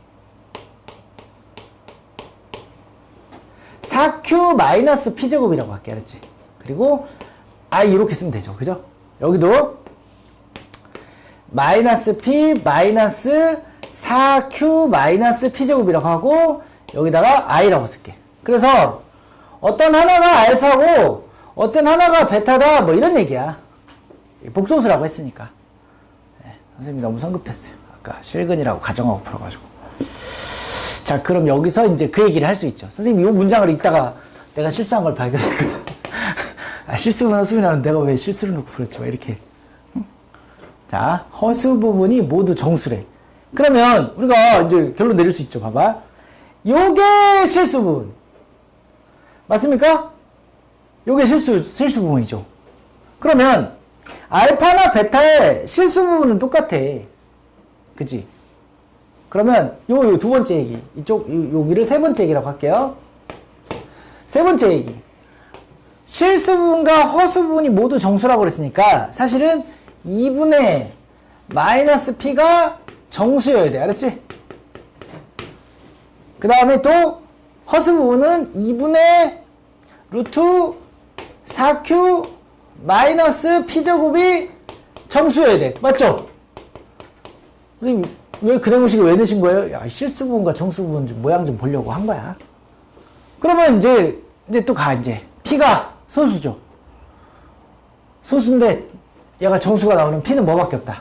4q p제곱이라고 할게. 알았지? 그리고 i 이렇게 쓰면 되죠. 그죠? 여기도 마이너스 p 마이너스 4q p제곱이라고 하고 여기다가 i라고 쓸게. 그래서 어떤 하나가 알파고 어떤 하나가 베타다 뭐 이런 얘기야. 복소수라고 했으니까. 네, 선생님이 너무 성급했어요. 아까 실근이라고 가정하고 풀어가지고. 자, 그럼 여기서 이제 그 얘기를 할 수 있죠. 선생님 이 문장을 읽다가 내가 실수한 걸 발견했거든. 아, 실수는 허수이라는 내가 왜 실수를 놓고 풀었지? 막 이렇게. 응? 자, 허수 부분이 모두 정수래. 그러면 우리가 이제 결론 내릴 수 있죠. 봐봐. 요게 실수 부분. 맞습니까? 요게 실수 부분이죠. 그러면 알파나 베타의 실수 부분은 똑같아. 그치? 그러면 요 두 번째 얘기. 여기를 세 번째 얘기라고 할게요. 세 번째 얘기. 실수 부분과 허수 부분이 모두 정수라고 그랬으니까 사실은 2분의 마이너스 p가 정수여야 돼. 알았지? 그 다음에 또 허수 부분은 2분의 루트 4q 마이너스 p제곱이 정수여야 돼. 맞죠? 선생님 왜 그래공식을 왜 넣으신 거예요? 야, 실수 부분과 정수 부분 좀 모양 좀 보려고 한 거야. 그러면 이제 또 가. 이제 p가 소수죠. 소수인데 얘가 정수가 나오는 p는 뭐밖에 없다.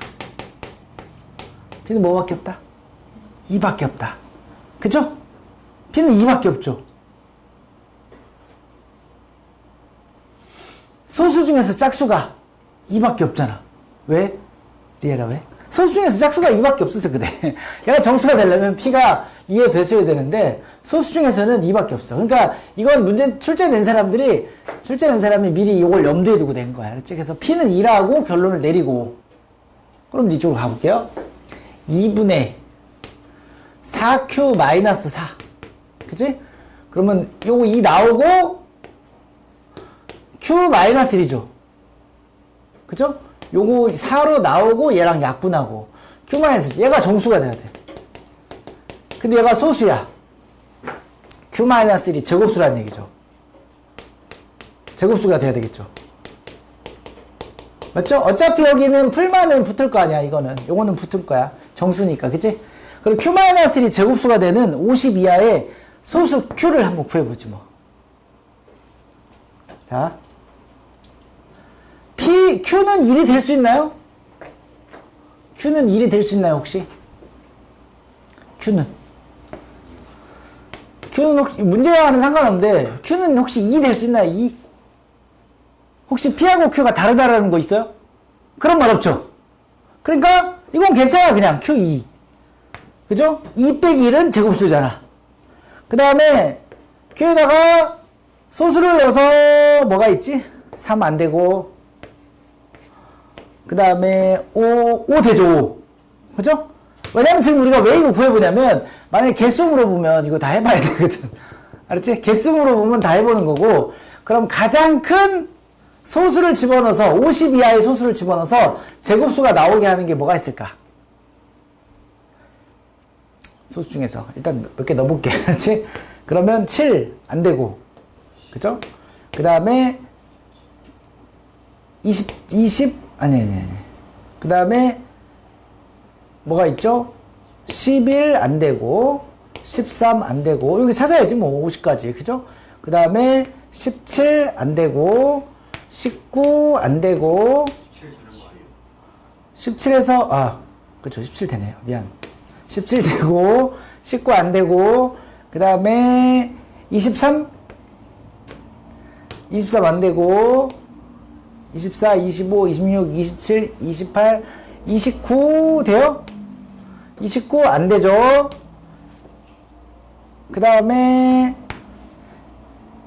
p는 뭐밖에 없다? 2밖에 없다. 그죠? p는 2밖에 없죠. 소수 중에서 짝수가 2밖에 없잖아. 왜? 리에라 왜? 소수 중에서 짝수가 2밖에 없어서 그래. 얘가 정수가 되려면 p가 2의 배수여야 되는데 소수 중에서는 2밖에 없어. 그러니까 이건 출제 낸 사람이 미리 이걸 염두에 두고 낸 거야. 알았지? 그래서 p는 2라고 결론을 내리고 그럼 이쪽으로 가볼게요. 2분의 4q 마이너스 4. 그치? 그러면 요거 2 나오고 q 마이너스 1이죠. 그죠? 요거 4로 나오고 얘랑 약분하고 q 마이너스 1. 얘가 정수가 돼야 돼. 근데 얘가 소수야. q 마이너스 1이 제곱수라는 얘기죠. 제곱수가 돼야 되겠죠. 맞죠? 어차피 여기는 풀만은 붙을 거 아니야. 요거는 붙을 거야. 정수니까. 그치? 그럼 q 마이너스 1이 제곱수가 되는 50 이하의 소수 q를 한번 구해보지 뭐. 자, q는 1이 될 수 있나요? q는 1이 될 수 있나요, 혹시? q는 혹시, 문제와는 상관없는데, q는 혹시 2 될 수 있나요? 2? 혹시 p하고 q가 다르다라는 거 있어요? 그런 말 없죠? 그러니까, 이건 괜찮아, 그냥, q2. 그죠? 2 빼기 1은 제곱수잖아. 그 다음에, q에다가 소수를 넣어서, 뭐가 있지? 3 안 되고, 그 다음에 5 되죠. 5. 그죠? 왜냐면 지금 우리가 왜 이거 구해보냐면 만약에 개수 물어보면 이거 다 해봐야 되거든. 알았지? 개수 물어보면 다 해보는 거고 그럼 가장 큰 소수를 집어넣어서 50 이하의 소수를 집어넣어서 제곱수가 나오게 하는 게 뭐가 있을까? 소수 중에서 일단 몇 개 넣어볼게. 알았지? 그러면 7 안 되고 그죠? 그 다음에 20 아니. 그 다음에 뭐가 있죠? 11 안 되고 13 안 되고 여기 찾아야지 뭐 50까지 그죠? 그 다음에 17 안 되고 19 안 되고 17에서 그쵸 17 되네요. 미안. 17 되고 19 안 되고 그 다음에 23 안 되고 24, 25, 26, 27, 28, 29 돼요? 29 안 되죠? 그 다음에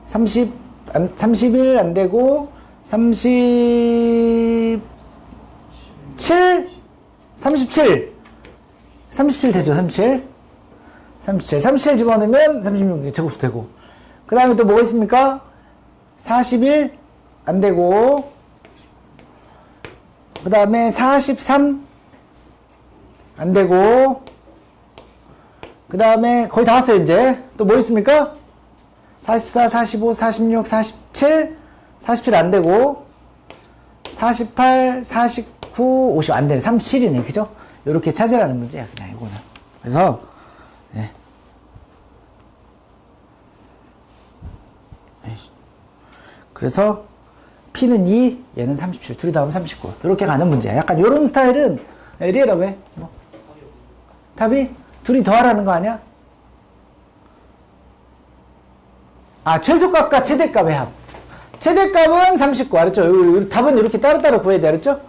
31 안 되고 37 되죠. 37 집어넣으면 36 제곱수 되고, 그 다음에 또 뭐가 있습니까? 41 안 되고, 그 다음에 43 안 되고, 그 다음에 거의 다 왔어요. 이제 또 뭐 있습니까? 44, 45, 46, 47 안 되고, 48, 49, 50 안 되네. 37이네. 그죠? 요렇게 찾으라는 문제야. 그냥 이거는. 그래서 네. 그래서 P는 2, 얘는 37, 둘이 다 하면 39. 이렇게 가는 문제야. 약간 요런 스타일은 리얼아 왜? 뭐. 답이? 둘이 더하라는 거 아니야? 아, 최소값과 최대값의 합. 최대값은 39, 알았죠? 답은 이렇게 따로따로 구해야 돼, 알았죠?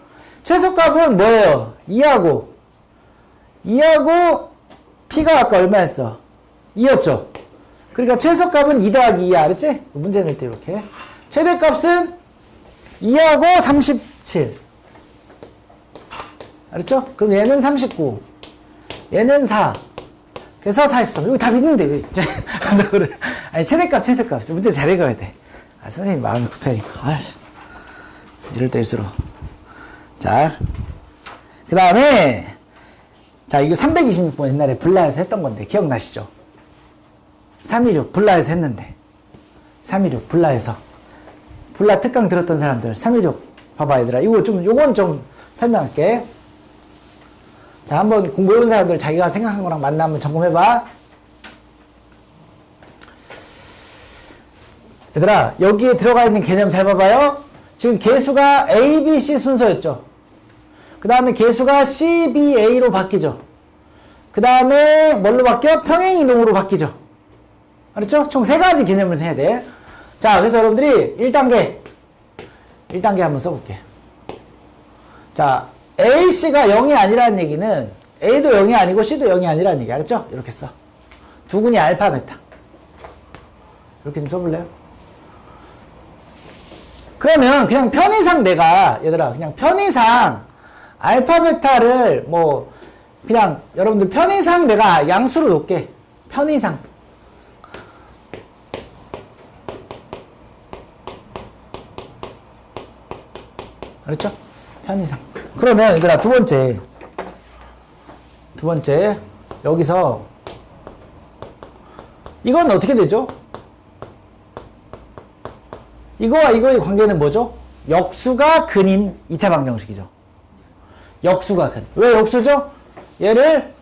최소값은 뭐예요? 2하고 P가 아까 얼마였어? 2였죠? 그러니까 최소값은 2 더하기 2야, 알았지? 문제 낼 때 이렇게. 최대값은 2하고 37. 알았죠? 그럼 얘는 39. 얘는 4. 그래서 43. 여기 답 있는데, 왜? 아니, 최대값. 문제 잘 읽어야 돼. 아, 선생님 마음이 급하니까. 아, 이럴 때일수록. 자, 그 다음에, 자, 이거 326번 옛날에 불라에서 했던 건데, 기억나시죠? 326, 불라에서 했는데. 326, 불라에서. 불라 특강 들었던 사람들, 326. 봐봐, 얘들아. 요건 좀 설명할게. 자, 한번 공부해본 사람들 자기가 생각한 거랑 맞나 한번 점검해봐. 얘들아, 여기에 들어가 있는 개념 잘 봐봐요. 지금 개수가 A, B, C 순서였죠. 그 다음에 개수가 C, B, A로 바뀌죠. 그 다음에 뭘로 바뀌어? 평행이동으로 바뀌죠. 알았죠? 총 3가지 개념을 해야 돼. 자, 그래서 여러분들이 1단계 한번 써볼게. 자, A, C가 0이 아니라는 얘기는 A도 0이 아니고 C도 0이 아니라는 얘기. 알았죠? 이렇게 써. 두근이 알파, 베타. 이렇게 좀 써볼래요? 그러면 그냥 편의상 얘들아, 그냥 편의상 알파, 베타를 그냥 여러분들 편의상 내가 양수로 놓을게. 편의상. 알았죠? 편의상. 그러면 얘들아, 두 번째 여기서 이건 어떻게 되죠? 이거와 이거의 관계는 뭐죠? 역수가 근인 2차 방정식이죠. 역수가 근. 왜 역수죠? 얘를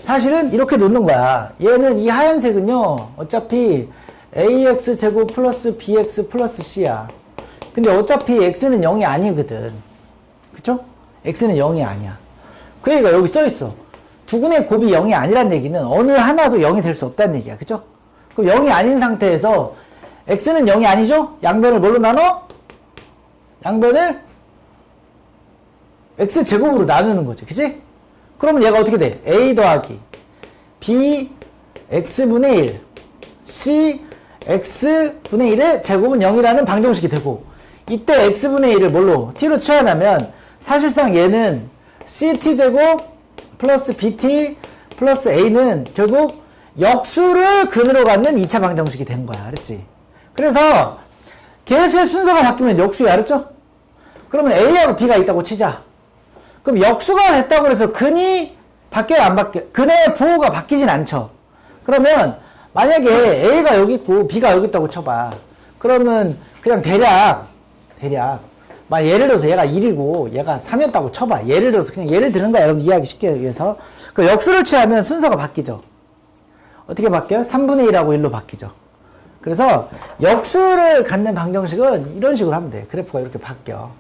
사실은 이렇게 놓는 거야. 얘는 이 하얀색은요, 어차피 ax제곱 플러스 bx 플러스 c야. 근데 어차피 x는 0이 아니거든. 그쵸? x는 0이 아니야. 그러니까 여기 써있어. 두근의 곱이 0이 아니란 얘기는 어느 하나도 0이 될 수 없다는 얘기야. 그쵸? 그럼 0이 아닌 상태에서 x는 0이 아니죠? 양변을 뭘로 나눠? 양변을 x제곱으로 나누는 거지. 그치? 그러면 얘가 어떻게 돼? a 더하기 b x분의 1 c x분의 1의 제곱은 0이라는 방정식이 되고, 이때 x분의 1을 뭘로? t로 취하면 사실상 얘는 ct제곱 플러스 bt 플러스 a는 결국 역수를 근으로 갖는 2차 방정식이 된 거야. 알았지? 그래서 개수의 순서가 바뀌면 역수야. 알았죠? 그러면 a하고 b가 있다고 치자. 그럼 역수가 됐다고 해서 근이 바뀌어요? 안 바뀌어요? 근의 부호가 바뀌진 않죠. 그러면 만약에 a가 여기 있고 b가 여기 있다고 쳐봐. 그러면 그냥 대략 예를 들어서 얘가 1이고 얘가 3이었다고 쳐봐. 예를 들어서 그냥 예를 드는 거야. 여러분 이해하기 쉽게 위해서. 그 역수를 취하면 순서가 바뀌죠. 어떻게 바뀌어요? 3분의 1하고 1로 바뀌죠. 그래서 역수를 갖는 방정식은 이런 식으로 하면 돼. 그래프가 이렇게 바뀌어.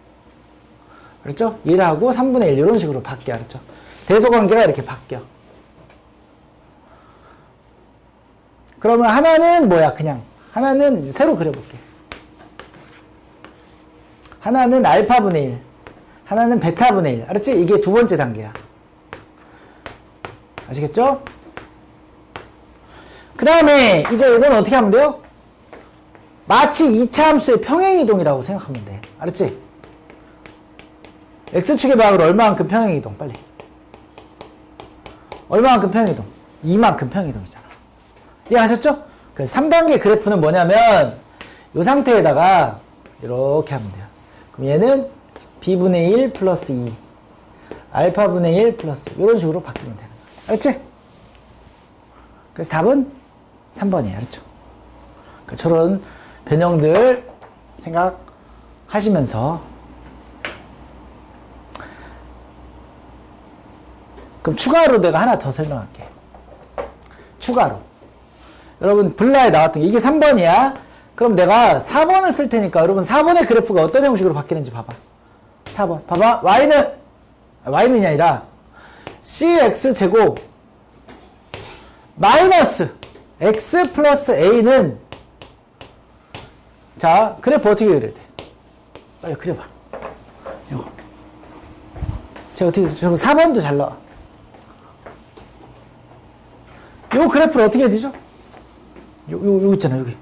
그렇죠? 1하고 3분의 1 이런 식으로 바뀌어. 그렇죠? 대소관계가 이렇게 바뀌어. 그러면 하나는 뭐야? 그냥 하나는 새로 그려볼게. 하나는 알파분의 1, 하나는 베타분의 1. 알았지? 이게 두 번째 단계야. 아시겠죠? 그 다음에 이제 이건 어떻게 하면 돼요? 마치 2차 함수의 평행이동이라고 생각하면 돼. 알았지? x축의 방으로 얼마만큼 평행이동? 빨리. 얼마만큼 평행이동? 2만큼 평행이동이잖아. 이해하셨죠? 그래서 3단계 그래프는 뭐냐면 이 상태에다가 이렇게 하면 돼요. 그럼 얘는 b분의 1 플러스 2 알파분의 1 플러스 이런 식으로 바뀌면 되는 거야. 알았지? 그래서 답은 3번이에요. 알았죠? 그러니까 저런 변형들 생각하시면서 그럼 추가로 내가 하나 더 설명할게. 추가로. 여러분 블라에 나왔던 게 이게 3번이야. 그럼 내가 4번을 쓸 테니까 여러분 4번의 그래프가 어떤 형식으로 바뀌는지 봐봐. 4번. 봐봐. y는이 아니라 cx제곱 마이너스 x 플러스 a는 자 그래프 어떻게 그려야 돼? 빨리 그려봐. 이거. 제가 어떻게 저거 4번도 잘 나와. 요 그래프를 어떻게 해야 되죠? 요 있잖아 여기.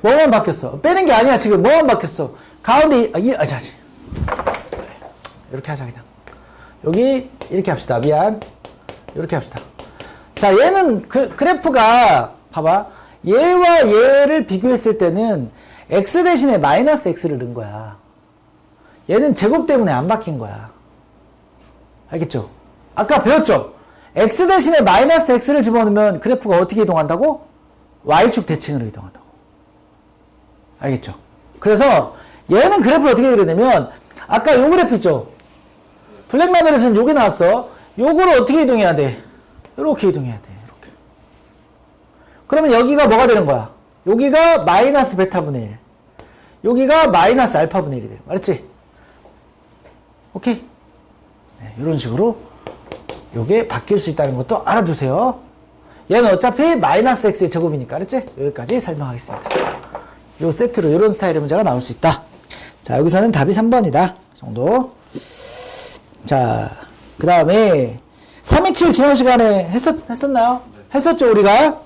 뭐만 바뀌었어? 빼는 게 아니야 지금. 뭐만 바뀌었어? 가운데 자지. 이렇게 하자 그냥. 여기 이렇게 합시다. 미안. 이렇게 합시다. 자 얘는 그래프가 봐봐. 얘와 얘를 비교했을 때는 x 대신에 마이너스 x를 넣은 거야. 얘는 제곱 때문에 안 바뀐 거야. 알겠죠? 아까 배웠죠? x 대신에 마이너스 x를 집어넣으면 그래프가 어떻게 이동한다고? y축 대칭으로 이동한다고. 알겠죠? 그래서 얘는 그래프를 어떻게 그리냐면 아까 요 그래프 있죠? 블랙라벨에서는 요게 나왔어. 요거를 어떻게 이동해야 돼? 요렇게 이동해야 돼. 이렇게. 그러면 여기가 뭐가 되는 거야? 여기가 마이너스 베타분의 1. 여기가 마이너스 알파분의 1이 돼. 알았지? 오케이? 네, 이런 식으로 요게 바뀔 수 있다는 것도 알아두세요. 얘는 어차피 마이너스 x의 제곱이니까. 알았지? 여기까지 설명하겠습니다. 요 세트로 이런 스타일의 문제가 나올 수 있다. 자, 여기서는 답이 3번이다. 정도. 자, 그 다음에 327 지난 시간에 했었나요? 네. 했었죠, 우리가?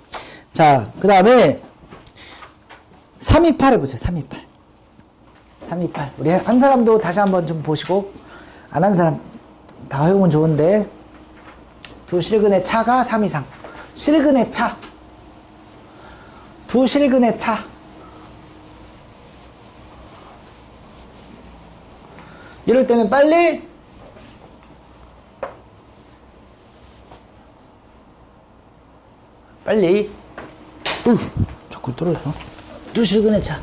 자, 그 다음에 328 해보세요. 328. 328. 우리 한 사람도 다시 한번 좀 보시고 안 한 사람 다 허용은 좋은데 두 실근의 차가 3 이상. 실근의 차. 두 실근의 차. 이럴 때는 빨리 자꾸 떨어져. 두 실근의 차.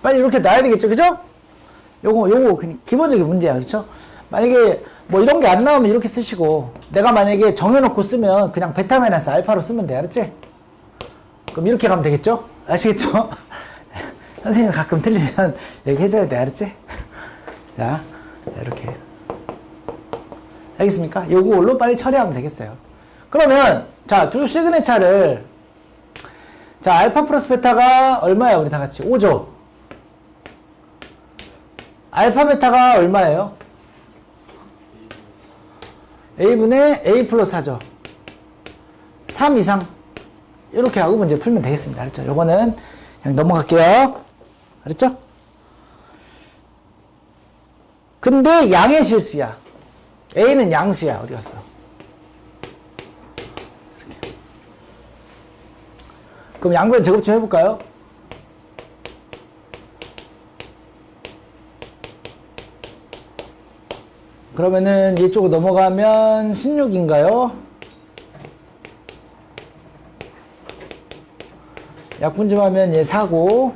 빨리 이렇게 놔야 되겠죠, 그죠? 요거 기본적인 문제야, 그렇죠? 만약에 뭐 이런 게 안 나오면 이렇게 쓰시고 내가 만약에 정해놓고 쓰면 그냥 베타 마이너스 알파로 쓰면 돼, 알았지? 그럼 이렇게 가면 되겠죠? 아시겠죠? 선생님 가끔 틀리면 얘기해줘야 돼, 알았지? 자, 이렇게 알겠습니까? 요걸로 빨리 처리하면 되겠어요. 그러면 자, 두 시그널 차를 자, 알파 플러스 베타가 얼마야? 우리 다 같이 5죠? 알파 베타가 얼마예요? a분의 a 플러스 4죠. 3 이상 이렇게 하고 문제 풀면 되겠습니다. 알았죠? 요거는 그냥 넘어갈게요. 알았죠? 근데 양의 실수야. a는 양수야. 어디 갔어? 이렇게. 그럼 양변 제곱 좀 해볼까요? 그러면은 이쪽으로 넘어가면 16인가요? 약분 좀 하면 얘 4고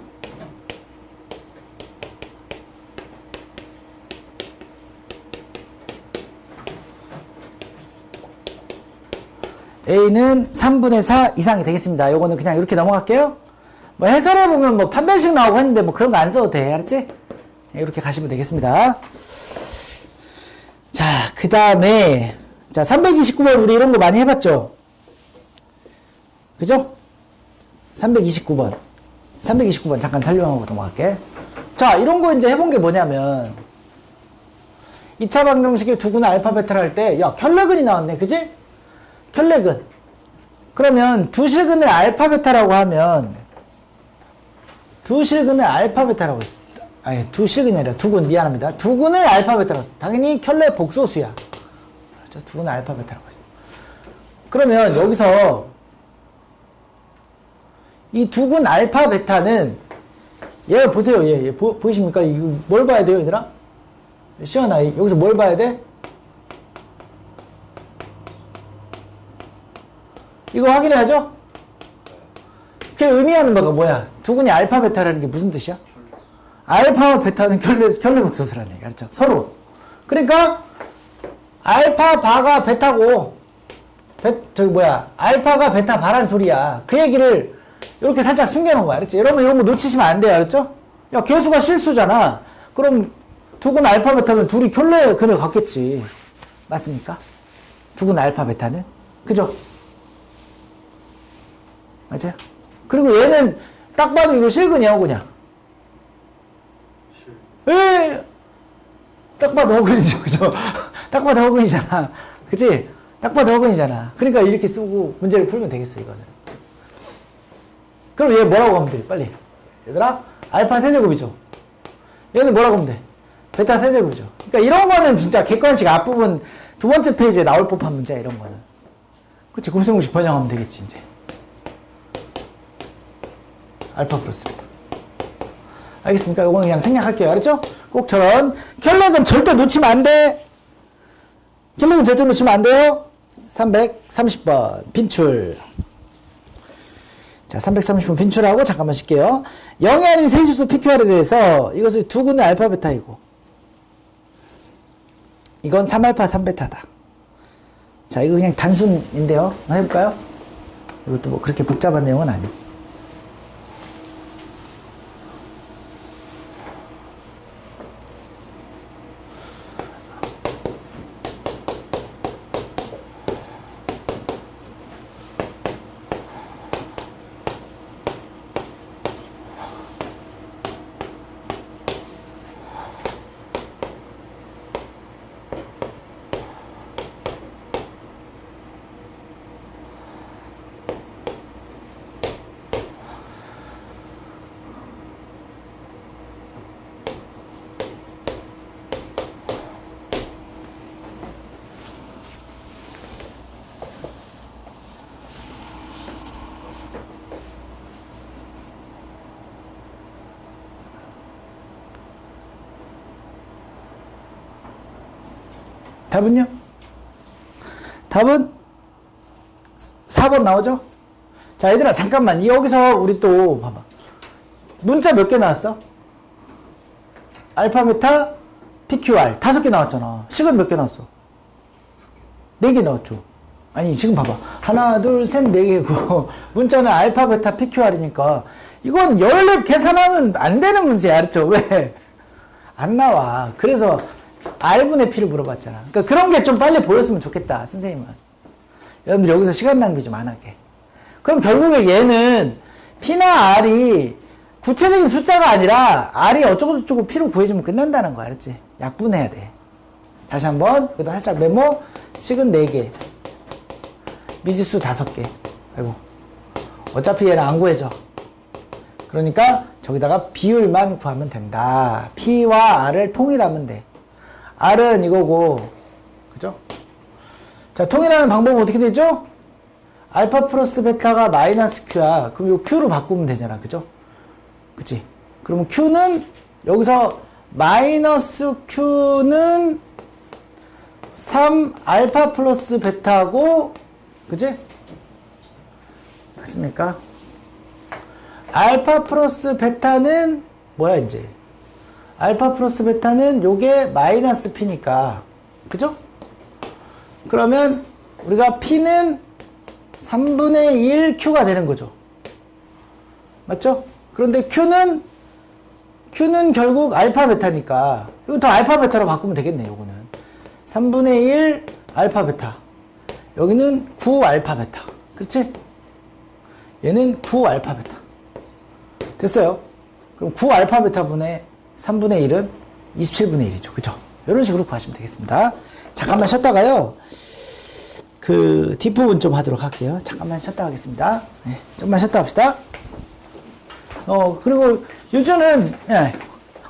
A는 3분의 4 이상이 되겠습니다. 요거는 그냥 이렇게 넘어갈게요. 뭐 해설해보면 뭐 판별식 나오고 했는데 뭐 그런 거 안 써도 돼. 알았지? 이렇게 가시면 되겠습니다. 자, 그 다음에 자 329번 우리 이런 거 많이 해봤죠? 그죠? 329번. 329번 잠깐 설명하고 넘어갈게. 자, 이런 거 이제 해본 게 뭐냐면, 2차 방정식의 두근의 알파, 베타를 할 때, 야, 켤레근이 나왔네. 그지? 켤레근. 그러면 두 실근의 알파, 베타라고 하면, 두 실근의 알파, 베타라고 했어. 아니, 두 실근이 아니라 두근, 미안합니다. 두근의 알파, 베타라고 했어. 당연히 켤레 복소수야. 그렇죠? 두근의 알파, 베타라고 했어. 그러면 여기서, 이 두근 알파, 베타는, 얘 보세요. 얘 보이십니까? 이거 뭘 봐야 돼요, 얘들아? 시원아, 여기서 뭘 봐야 돼? 이거 확인해야죠? 그게 의미하는 바가 뭐야? 두근이 알파, 베타라는 게 무슨 뜻이야? 알파와 베타는 켤레복소수라는 얘기, 알죠? 서로. 그러니까, 알파 바가 베타고, 알파가 베타 바란 소리야. 그 얘기를 이렇게 살짝 숨겨놓은 거야, 알았지? 여러분 이런 거 놓치시면 안 돼요, 알았죠? 야, 개수가 실수잖아. 그럼 두근 알파, 베타는 둘이 켤레근을 갖겠지. 맞습니까? 두근 알파, 베타는? 그죠? 맞아요? 그리고 얘는 딱 봐도 이거 실근이야, 허근이야? 에 딱 봐도 허근이죠, 그죠? 딱 봐도 허근이잖아. 그치? 딱 봐도 허근이잖아. 그러니까 이렇게 쓰고 문제를 풀면 되겠어, 이거는. 그럼 얘 뭐라고 하면 돼, 빨리. 얘들아, 알파 세제곱이죠. 얘는 뭐라고 하면 돼? 베타 세제곱이죠. 그러니까 이런 거는 진짜 객관식 앞부분 두 번째 페이지에 나올 법한 문제야, 이런 거는. 그치? 곱셈공식 번역하면 되겠지, 이제. 알파 플러스 베타. 알겠습니까? 요거는 그냥 생략할게요. 알았죠? 꼭 저런 켤레근 절대 놓치면 안 돼. 켤레근 절대 놓치면 안 돼요. 330번 빈출. 자, 330번 빈출하고 잠깐만 쉴게요. 0이 아닌 세실수 PQR에 대해서 이것을 두근의 알파 베타이고, 이건 3알파 3베타다. 자, 이거 그냥 단순인데요. 한번 해볼까요? 이것도 뭐 그렇게 복잡한 내용은 아니고. 답은요? 답은 4번 나오죠? 자, 얘들아, 잠깐만. 여기서 우리 또, 봐봐. 문자 몇 개 나왔어? 알파, 베타, PQR. 5개 나왔잖아. 식은 몇 개 나왔어? 4개 나왔죠? 아니, 지금 봐봐. 하나, 둘, 셋, 4개고, 문자는 알파, 베타, PQR이니까, 이건 14 계산하면 안 되는 문제야. 알았죠? 왜? 안 나와. 그래서, R분의 P를 물어봤잖아. 그러니까 그런 게 좀 빨리 보였으면 좋겠다, 선생님은. 여러분들 여기서 시간 낭비 좀 안 하게. 그럼 결국에 얘는 P나 R이 구체적인 숫자가 아니라 R이 어쩌고저쩌고 P로 구해주면 끝난다는 거 알았지? 약분해야 돼. 다시 한번, 그다음 살짝 메모. 식은 4개. 미지수 5개. 아이고. 어차피 얘는 안 구해져. 그러니까 저기다가 비율만 구하면 된다. P와 R을 통일하면 돼. R은 이거고, 그죠? 자, 통일하는 방법은 어떻게 되죠? 알파 플러스 베타가 마이너스 Q야. 그럼 요 Q로 바꾸면 되잖아. 그죠? 그치? 그러면 Q는, 여기서 마이너스 Q는 3 알파 플러스 베타고, 그치? 맞습니까? 알파 플러스 베타는, 뭐야, 이제? 알파 플러스 베타는 요게 마이너스 P니까. 그죠? 그러면 우리가 P는 3분의 1 Q가 되는 거죠. 맞죠? 그런데 Q는 결국 알파 베타니까. 이거 더 알파 베타로 바꾸면 되겠네, 요거는. 3분의 1 알파 베타. 여기는 9 알파 베타. 그렇지? 얘는 9알파 베타. 됐어요? 그럼 9알파 베타 분의 3분의 1은 27분의 1이죠. 그죠? 이런 식으로 구하시면 되겠습니다. 잠깐만 쉬었다가요. 그 뒷부분 좀 하도록 할게요. 잠깐만 쉬었다 하겠습니다. 네, 좀만 쉬었다 합시다. 그리고 유주는, 예,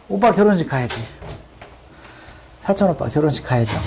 오빠 결혼식 가야지. 사촌 오빠 결혼식 가야죠.